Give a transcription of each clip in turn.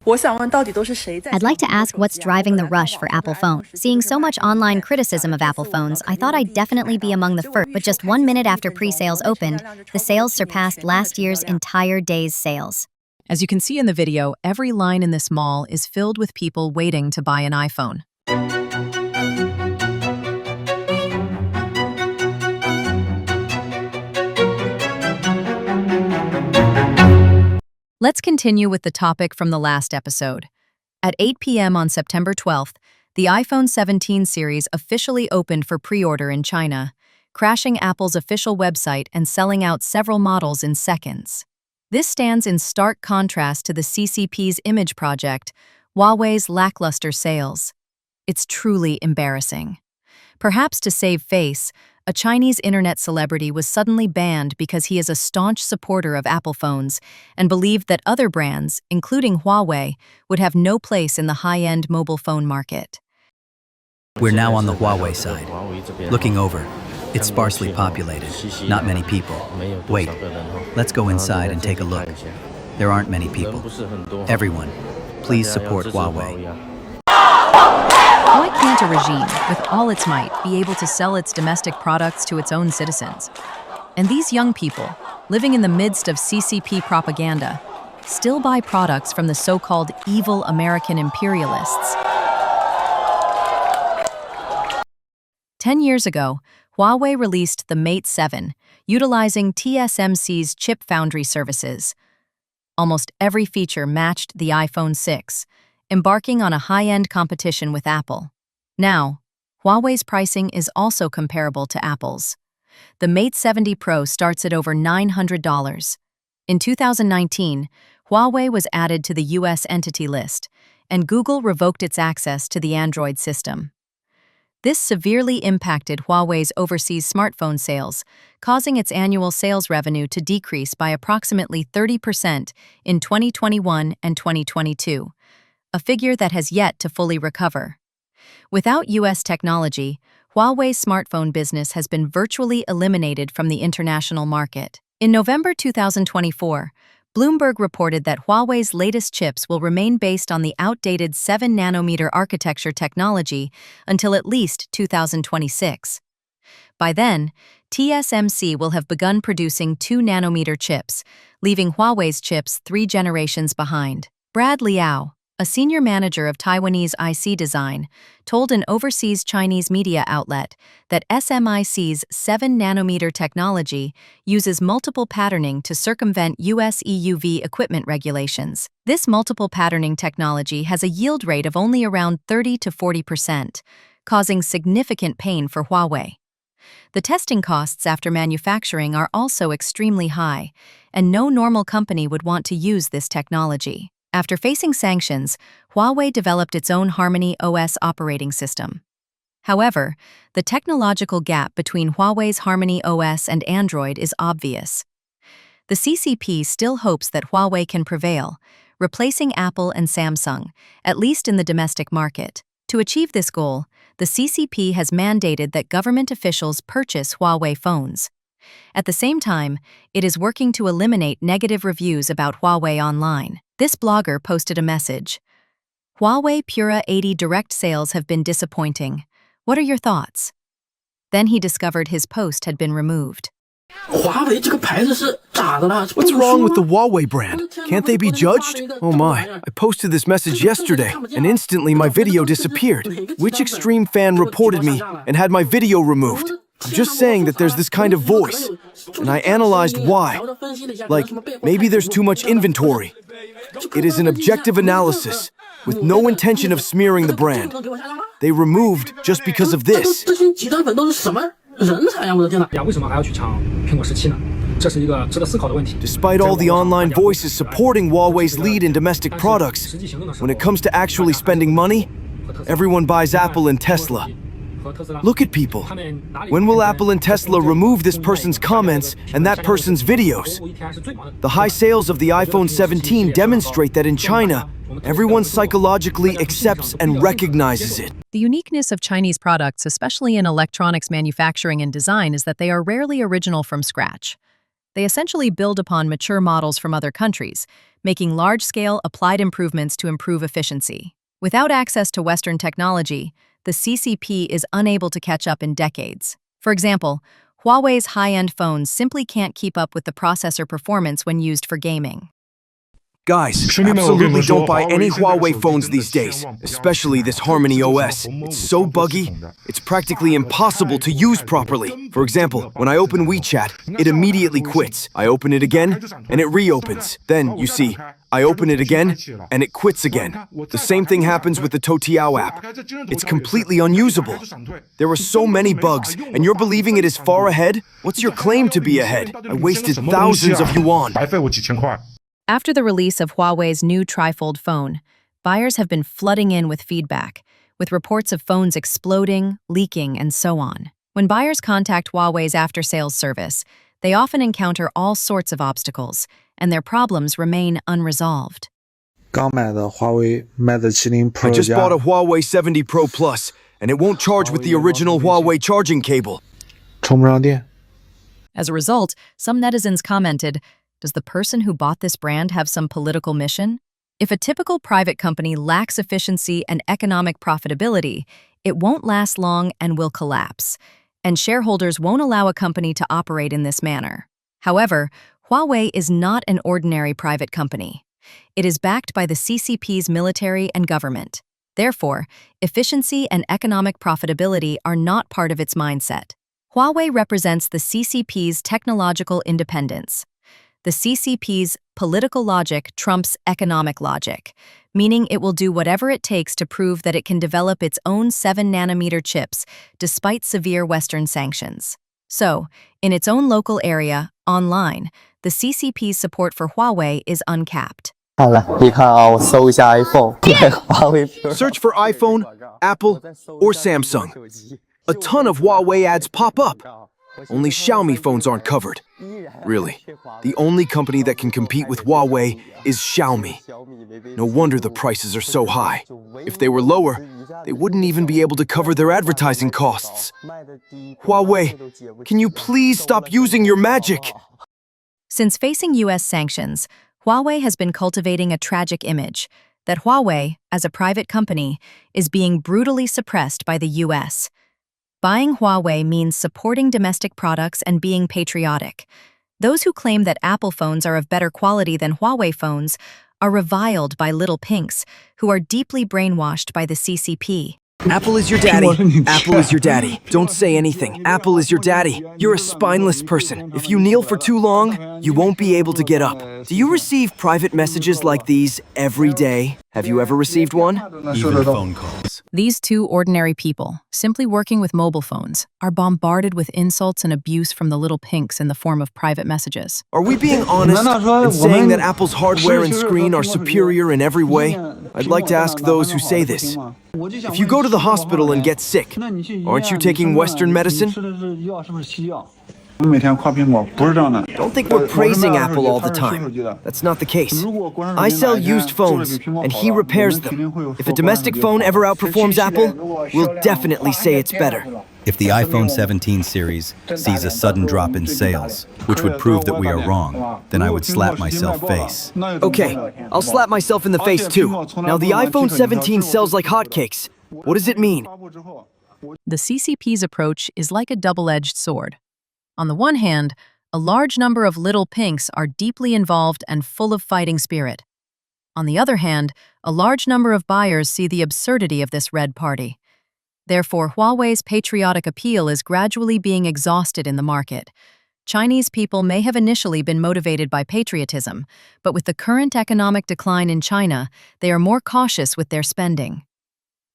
I'd like to ask what's driving the rush for Apple phones. Seeing so much online criticism of Apple phones, I thought I'd definitely be among the first, but just 1 minute after pre-sales opened, the sales surpassed last year's entire day's sales. As you can see in the video, every line in this mall is filled with people waiting to buy an iPhone. Let's continue with the topic from the last episode. At 8 p.m. on September 12th, the iPhone 17 series officially opened for pre-order in China, crashing Apple's official website and selling out several models in seconds. This stands in stark contrast to the CCP's image project, Huawei's lackluster sales. It's truly embarrassing. Perhaps to save face, a Chinese internet celebrity was suddenly banned because he is a staunch supporter of Apple phones and believed that other brands, including Huawei, would have no place in the high-end mobile phone market. We're now on the Huawei side. Looking over, it's sparsely populated, not many people. Wait, let's go inside and take a look. There aren't many people. Everyone, please support Huawei. Why can't a regime, with all its might, be able to sell its domestic products to its own citizens? And these young people, living in the midst of CCP propaganda, still buy products from the so-called evil American imperialists. 10 years ago, Huawei released the Mate 7, utilizing TSMC's chip foundry services. Almost every feature matched the iPhone 6, embarking on a high-end competition with Apple. Now, Huawei's pricing is also comparable to Apple's. The Mate 70 Pro starts at over $900. In 2019, Huawei was added to the US Entity List, and Google revoked its access to the Android system. This severely impacted Huawei's overseas smartphone sales, causing its annual sales revenue to decrease by approximately 30% in 2021 and 2022. A figure that has yet to fully recover. Without U.S. technology, Huawei's smartphone business has been virtually eliminated from the international market. In November 2024, Bloomberg reported that Huawei's latest chips will remain based on the outdated 7-nanometer architecture technology until at least 2026. By then, TSMC will have begun producing 2-nanometer chips, leaving Huawei's chips 3 generations behind. Brad Liao, a senior manager of Taiwanese IC design, told an overseas Chinese media outlet that SMIC's 7-nanometer technology uses multiple patterning to circumvent US EUV equipment regulations. This multiple patterning technology has a yield rate of only around 30 to 40%, causing significant pain for Huawei. The testing costs after manufacturing are also extremely high, and no normal company would want to use this technology. After facing sanctions, Huawei developed its own Harmony OS operating system. However, the technological gap between Huawei's Harmony OS and Android is obvious. The CCP still hopes that Huawei can prevail, replacing Apple and Samsung, at least in the domestic market. To achieve this goal, the CCP has mandated that government officials purchase Huawei phones. At the same time, it is working to eliminate negative reviews about Huawei online. This blogger posted a message. Huawei Pura 80 direct sales have been disappointing. What are your thoughts? Then he discovered his post had been removed. What's wrong with the Huawei brand? Can't they be judged? Oh my, I posted this message yesterday, and instantly my video disappeared. Which extreme fan reported me and had my video removed? I'm just saying that there's this kind of voice, and I analyzed why. Like, maybe there's too much inventory. It is an objective analysis, with no intention of smearing the brand. They removed just because of this. Despite all the online voices supporting Huawei's lead in domestic products, when it comes to actually spending money, everyone buys Apple and Tesla. Look at people. When will Apple and Tesla remove this person's comments and that person's videos? The high sales of the iPhone 17 demonstrate that in China, everyone psychologically accepts and recognizes it. The uniqueness of Chinese products, especially in electronics manufacturing and design, is that they are rarely original from scratch. They essentially build upon mature models from other countries, making large-scale applied improvements to improve efficiency. Without access to Western technology, the CCP is unable to catch up in decades. For example, Huawei's high-end phones simply can't keep up with the processor performance when used for gaming. Guys, absolutely don't buy any Huawei phones these days, especially this Harmony OS. It's so buggy, it's practically impossible to use properly. For example, when I open WeChat, it immediately quits. I open it again, and it reopens. Then, you see, I open it again, and it quits again. The same thing happens with the Toutiao app. It's completely unusable. There are so many bugs, and you're believing it is far ahead? What's your claim to be ahead? I wasted thousands of yuan. After the release of Huawei's new trifold phone, buyers have been flooding in with feedback, with reports of phones exploding, leaking, and so on. When buyers contact Huawei's after-sales service, they often encounter all sorts of obstacles, and their problems remain unresolved. I just bought a Huawei 70 Pro Plus, and it won't charge with the original Huawei charging cable. As a result, some netizens commented, "Does the person who bought this brand have some political mission?" If a typical private company lacks efficiency and economic profitability, it won't last long and will collapse, and shareholders won't allow a company to operate in this manner. However, Huawei is not an ordinary private company. It is backed by the CCP's military and government. Therefore, efficiency and economic profitability are not part of its mindset. Huawei represents the CCP's technological independence. The CCP's political logic trumps economic logic, meaning it will do whatever it takes to prove that it can develop its own 7-nanometer chips despite severe Western sanctions. So, in its own local area, online, the CCP's support for Huawei is uncapped. Search for iPhone, Apple, or Samsung. A ton of Huawei ads pop up. Only Xiaomi phones aren't covered. Really, the only company that can compete with Huawei is Xiaomi. No wonder the prices are so high. If they were lower, they wouldn't even be able to cover their advertising costs. Huawei, can you please stop using your magic? Since facing US sanctions, Huawei has been cultivating a tragic image that Huawei, as a private company, is being brutally suppressed by the US. Buying Huawei means supporting domestic products and being patriotic. Those who claim that Apple phones are of better quality than Huawei phones are reviled by little pinks who are deeply brainwashed by the CCP. Apple is your daddy. Apple is your daddy. Don't say anything. Apple is your daddy. You're a spineless person. If you kneel for too long, you won't be able to get up. Do you receive private messages like these every day? Have you ever received one? Even phone calls. These two ordinary people, simply working with mobile phones, are bombarded with insults and abuse from the little pinks in the form of private messages. Are we being honest in saying that Apple's hardware and screen are superior in every way? I'd like to ask those who say this. If you go to the hospital and get sick, aren't you taking Western medicine? Don't think we're praising Apple all the time. That's not the case. I sell used phones, and he repairs them. If a domestic phone ever outperforms Apple, we'll definitely say it's better. If the iPhone 17 series sees a sudden drop in sales, which would prove that we are wrong, then I would slap myself face. Okay, I'll slap myself in the face too. Now the iPhone 17 sells like hotcakes. What does it mean? The CCP's approach is like a double-edged sword. On the one hand, a large number of little pinks are deeply involved and full of fighting spirit. On the other hand, a large number of buyers see the absurdity of this red party. Therefore, Huawei's patriotic appeal is gradually being exhausted in the market. Chinese people may have initially been motivated by patriotism, but with the current economic decline in China, they are more cautious with their spending.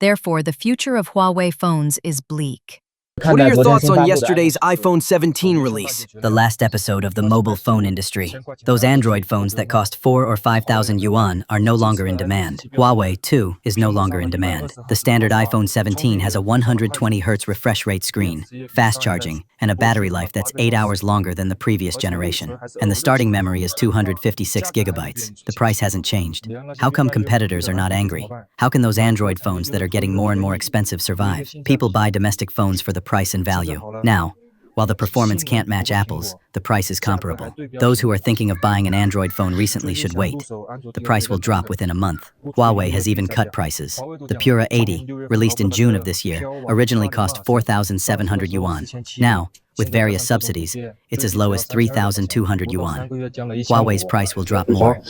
Therefore, the future of Huawei phones is bleak. What are your thoughts on yesterday's iPhone 17 release? The last episode of the mobile phone industry. Those Android phones that cost 4,000 or 5,000 yuan are no longer in demand. Huawei, too, is no longer in demand. The standard iPhone 17 has a 120 Hz refresh rate screen, fast charging, and a battery life that's 8 hours longer than the previous generation. And the starting memory is 256 gigabytes. The price hasn't changed. How come competitors are not angry? How can those Android phones that are getting more and more expensive survive? People buy domestic phones for the price and value. Now, While the performance can't match Apple's, the price is comparable. Those who are thinking of buying an Android phone recently should wait. The price will drop within a month. Huawei has even cut prices. The Pura 80, released in June of this year, originally cost 4,700 yuan. Now, with various subsidies, it's as low as 3,200 yuan. Huawei's price will drop more.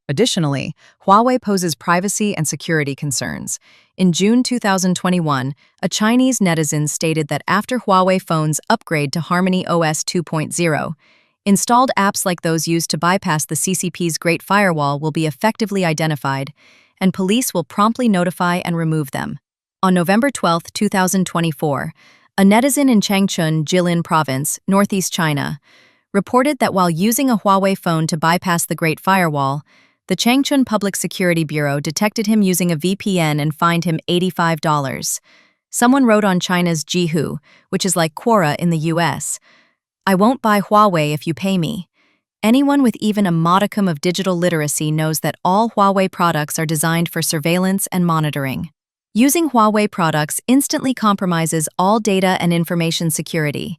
Additionally, Huawei poses privacy and security concerns. In June 2021, a Chinese netizen stated that after Huawei phones upgrade to Harmony OS 2.0, installed apps like those used to bypass the CCP's Great Firewall will be effectively identified, and police will promptly notify and remove them. On November 12, 2024, a netizen in Changchun, Jilin Province, northeast China, reported that while using a Huawei phone to bypass the Great Firewall, the Changchun Public Security Bureau detected him using a VPN and fined him $85. Someone wrote on China's Jihu, which is like Quora in the US, "I won't buy Huawei if you pay me." Anyone with even a modicum of digital literacy knows that all Huawei products are designed for surveillance and monitoring. Using Huawei products instantly compromises all data and information security.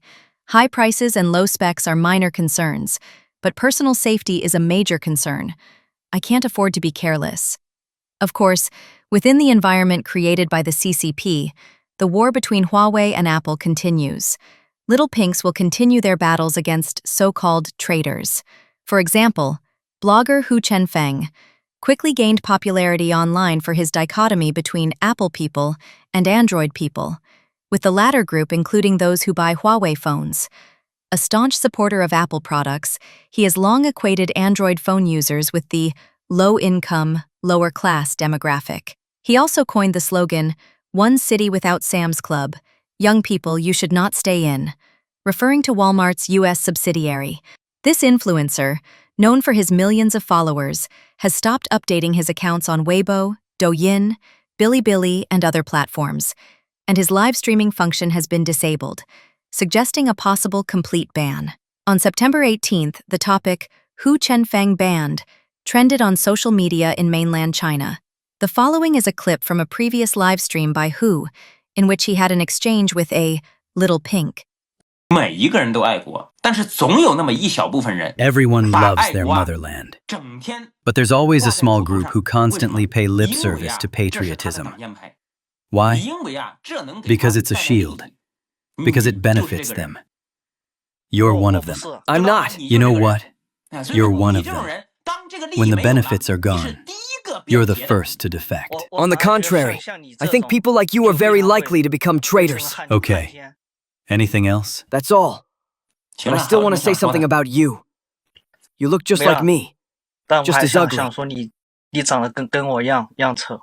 High prices and low specs are minor concerns, but personal safety is a major concern. I can't afford to be careless. Of course, within the environment created by the CCP, the war between Huawei and Apple continues. Little pinks will continue their battles against so-called traitors. For example, blogger Hu Chenfeng quickly gained popularity online for his dichotomy between Apple people and Android people, with the latter group including those who buy Huawei phones. A staunch supporter of Apple products, he has long equated Android phone users with the low-income, lower-class demographic. He also coined the slogan, "One city without Sam's Club, young people you should not stay in," referring to Walmart's US subsidiary. This influencer, known for his millions of followers, has stopped updating his accounts on Weibo, Douyin, Bilibili, and other platforms, and his live streaming function has been disabled, suggesting a possible complete ban. On September 18th, the topic, "Hu Chenfeng banned," trended on social media in mainland China. The following is a clip from a previous live stream by Hu, in which he had an exchange with a little pink. Everyone loves their motherland. But there's always a small group who constantly pay lip service to patriotism. Why? Because it's a shield. Because it benefits them. You're one of them. I'm not. You know what? You're one of them. When the benefits are gone, you're the first to defect. On the contrary, I think people like you are very likely to become traitors. Okay. Anything else? That's all. But I still want to say something about you. You look just like me. Just as ugly. 你长得跟我一样丑。